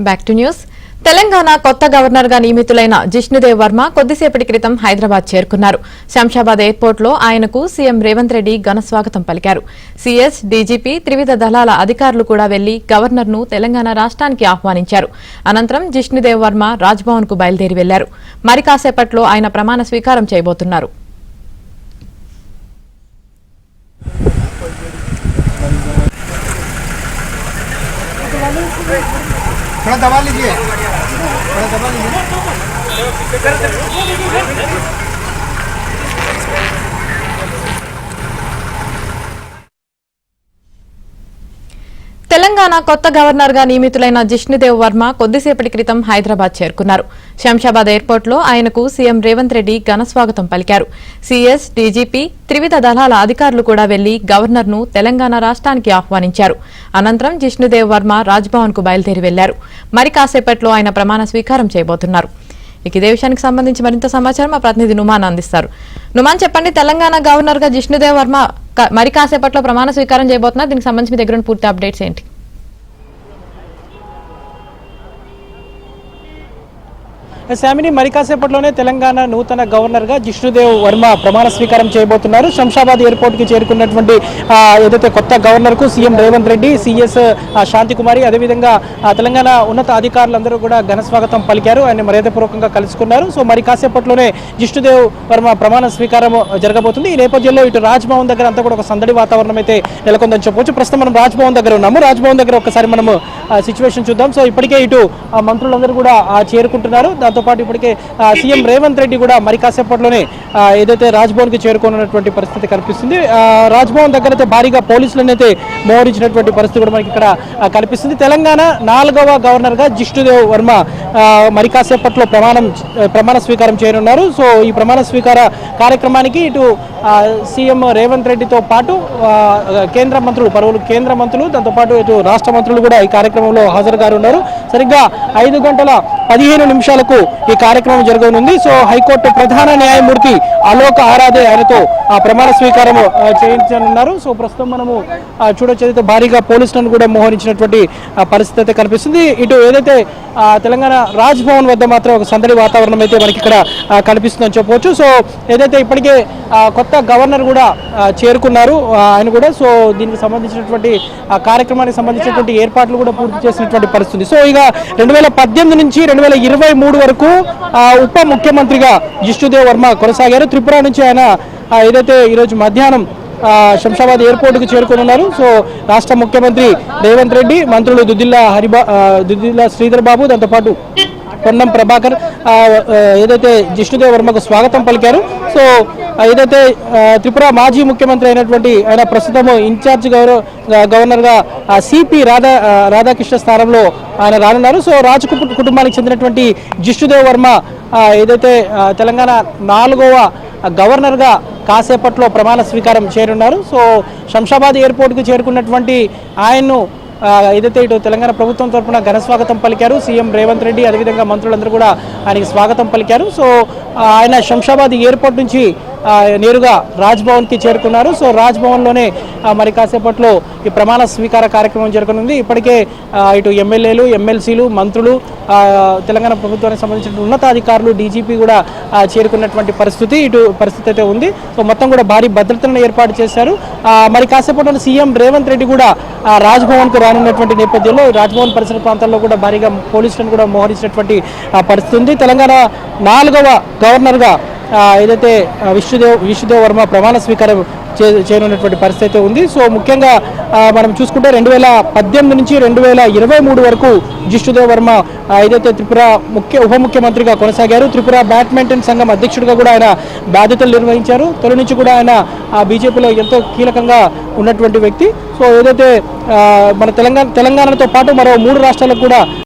Back to news. Telangana కొత్త governor గా నియమితులైన జిష్ణుదేవ్ వర్మ కొద్దిసేపటి క్రితం హైదరాబాద్ చేరుకున్నారు. శంషాబాద్ ఎయిర్పోర్ట్ లో ఆయనకు సీఎం రేవంత్ రెడ్డి ఘన స్వాగతం పలికారు. సీఎస్, డీజీపీ, త్రివిధ దళాల అధికారులు కూడా వెళ్లి గవర్నర్ ను తెలంగాణ రాష్ట్రానికి ఆహ్వానించారు. అనంతరం జిష్ణుదేవ్ వర్మ రాజ్భవన్ కు బయలుదేరి వెళ్లారు. మరి కాసేపట్లో ఆయన ప్రమాణ స్వీకారం చేయబోతున్నారు. थोड़ा दबा लीजिए, थोड़ा दबा लीजिए। తెలంగాణ కొత్త గవర్నర్ గా నియమితులైన జిష్ణుదేవ్ వర్మ కొద్దిసేపటి క్రితం హైదరాబాద్ చేరుకున్నారు. శంషాబాద్ ఎయిర్పోర్ట్ లో ఆయనకు సీఎం రేవంత్ రెడ్డి ఘన స్వాగతం పలికారు. సీఎస్, డీజీపీ, త్రివిధ దళాల అధికారులు కూడా వెళ్లి గవర్నర్ ను తెలంగాణ రాష్ట్రానికి ఆహ్వానించారు. అనంతరం జిష్ణుదేవ్ వర్మ రాజ్భవన్ కు బయలుదేరి వెళ్లారు. మరి కాసేపట్లో ఆయన ప్రమాణ స్వీకారం చేయబోతున్నారు. ఇదే విషయానికి సంబంధించి మరింత సమాచారం మా ప్రతినిధి నుమాన్ అందిస్తారు. నుమాన్, చెప్పండి, తెలంగాణ గవర్నర్ గా జిష్ణుదేవ్ వర్మ మరి కాసేపట్లో ప్రమాణ స్వీకారం చేయబోతున్నారు. దీనికి సంబంధించి మీ దగ్గర పూర్తి అప్డేట్స్ ఏంటి? శామిని, మరి కాసేపట్లోనే తెలంగాణ నూతన గవర్నర్ గా జిష్ణుదేవ్ వర్మ ప్రమాణ స్వీకారం చేయబోతున్నారు. శంషాబాద్ ఎయిర్పోర్ట్ కి చేరుకున్నటువంటి ఏదైతే కొత్త గవర్నర్ కు సీఎం రేవంత్ రెడ్డి, సీఎస్ శాంతికుమారి, అదేవిధంగా తెలంగాణ ఉన్నత అధికారులందరూ కూడా ఘన స్వాగతం పలికారు. ఆయన మర్యాదపూర్వకంగా కలుసుకున్నారు. సో మరి కాసేపట్లోనే జిష్ణుదేవ్ వర్మ ప్రమాణ స్వీకారం జరగబోతుంది. ఈ నేపథ్యంలో ఇటు రాజ్భవన్ దగ్గర అంతా కూడా ఒక సందడి వాతావరణం అయితే నెలకొందని చెప్పవచ్చు. ప్రస్తుతం మనం రాజ్భవన్ దగ్గర ఉన్నాము. రాజ్భవన్ దగ్గర ఒకసారి మనము సిచ్యువేషన్ చూద్దాం. సో ఇప్పటికే ఇటు మంత్రులందరూ కూడా చేరుకుంటున్నారు. దాంతోపాటు ఇప్పటికే సీఎం రేవంత్ రెడ్డి కూడా మరి కాసేపట్లోనే ఏదైతే రాజ్భవన్ కి చేరుకున్నటువంటి పరిస్థితి కనిపిస్తుంది. రాజ్భవన్ దగ్గర అయితే భారీగా పోలీసులను అయితే మోహరించినటువంటి పరిస్థితి కూడా మనకి ఇక్కడ కనిపిస్తుంది. తెలంగాణ 4వ గవర్నర్ గా జిష్ణుదేవ్ వర్మ మరి కాసేపట్లో ప్రమాణ స్వీకారం చేయనున్నారు. సో ఈ ప్రమాణ స్వీకార కార్యక్రమానికి ఇటు సీఎం రేవంత్ రెడ్డితో పాటు కేంద్ర మంత్రులు, పలువురు కేంద్ర మంత్రులు, దాంతోపాటు ఇటు రాష్ట్ర మంత్రులు కూడా ఈ కార్యక్రమంలో హాజరుగా ఉన్నారు. సరిగ్గా 5:15 ఈ కార్యక్రమం జరగనుంది. సో హైకోర్టు ప్రధాన న్యాయమూర్తి అలోక్ ఆరాధే ఆయనతో ప్రమాణ స్వీకారం చేయించనున్నారు. సో ప్రస్తుతం మనము చూడొచ్చు, భారీగా పోలీసులను కూడా మోహరించినటువంటి పరిస్థితి అయితే కనిపిస్తుంది. ఇటు ఏదైతే తెలంగాణ రాజ్భవన్ వద్ద మాత్రం ఒక సందడి వాతావరణం అయితే మనకి ఇక్కడ కనిపిస్తుందని చెప్పవచ్చు. సో ఏదైతే ఇప్పటికే కొత్త గవర్నర్ కూడా చేరుకున్నారు ఆయన కూడా. సో దీనికి సంబంధించినటువంటి కార్యక్రమానికి సంబంధించినటువంటి ఏర్పాట్లు కూడా పూర్తి చేసినటువంటి పరిస్థితి. సో ఇక 2018 నుంచి 2023 వరకు ఉప ముఖ్యమంత్రిగా జిష్ణుదేవ్ వర్మ కొనసాగారు. త్రిపుర నుంచి ఆయన ఏదైతే ఈరోజు మధ్యాహ్నం శంషాబాద్ ఎయిర్పోర్ట్ కు చేరుకున్నారు. సో రాష్ట్ర ముఖ్యమంత్రి రేవంత్ రెడ్డి, మంత్రులు దుద్దిల్ల శ్రీధర్ బాబు, దాంతోపాటు పొన్నం ప్రభాకర్ ఏదైతే జిష్ణుదేవ్ వర్మకు స్వాగతం పలికారు. సో ఏదైతే త్రిపుర మాజీ ముఖ్యమంత్రి అయినటువంటి ఆయన ప్రస్తుతం ఇన్ఛార్జ్ గవర్నర్ గా సిపి రాధాకృష్ణ స్థానంలో ఆయన రానున్నారు. సో రాజ్ కుటుంబానికి చెందినటువంటి జిష్ణుదేవ్ వర్మ ఏదైతే తెలంగాణ 4వ గవర్నర్ గా కాసేపట్లో ప్రమాణ స్వీకారం చేయనున్నారు. సో శంషాబాద్ ఎయిర్పోర్ట్ కు చేరుకున్నటువంటి ఆయన్ను ఏదైతే ఇటు తెలంగాణ ప్రభుత్వం తరఫున ఘన స్వాగతం పలికారు సీఎం రేవంత్ రెడ్డి, అదేవిధంగా మంత్రులందరూ కూడా ఆయనకి స్వాగతం పలికారు. సో ఆయన శంషాబాద్ ఎయిర్పోర్ట్ నుంచి నేరుగా రాజ్భవన్ కి చేరుకున్నారు. సో రాజ్భవన్లోనే మరి కాసేపట్లో ఈ ప్రమాణ స్వీకార కార్యక్రమం జరగనుంది. ఇప్పటికే ఇటు ఎమ్మెల్యేలు, ఎమ్మెల్సీలు, మంత్రులు, తెలంగాణ ప్రభుత్వానికి సంబంధించిన ఉన్నతాధికారులు, డీజీపీ కూడా చేరుకున్నటువంటి పరిస్థితి అయితే ఉంది. సో మొత్తం కూడా భారీ భద్రతలను ఏర్పాటు చేశారు. మరి కాసేపట్లో సీఎం రేవంత్ రెడ్డి కూడా రాజ్భవన్ కు రానున్నటువంటి నేపథ్యంలో రాజ్భవన్ పరిసర ప్రాంతాల్లో కూడా భారీగా పోలీసులను కూడా మోహరించినటువంటి పరిస్థితి ఉంది. తెలంగాణ 4వ గవర్నర్ గా ఏదైతే విష్ణుదేవ్ వర్మ ప్రమాణ స్వీకారం చేయనున్నటువంటి పరిస్థితి అయితే ఉంది. సో ముఖ్యంగా మనం చూసుకుంటే 2018 నుంచి 2023 వరకు జిష్ణుదేవ్ వర్మ ఏదైతే త్రిపుర ఉప ముఖ్యమంత్రిగా కొనసాగారు. త్రిపుర బ్యాడ్మింటన్ సంఘం అధ్యక్షుడిగా కూడా ఆయన బాధ్యతలు నిర్వహించారు. తొలి నుంచి కూడా ఆయన బీజేపీలో ఎంతో కీలకంగా ఉన్నటువంటి వ్యక్తి. సో ఏదైతే మన తెలంగాణతో పాటు మరో 3 రాష్ట్రాలకు కూడా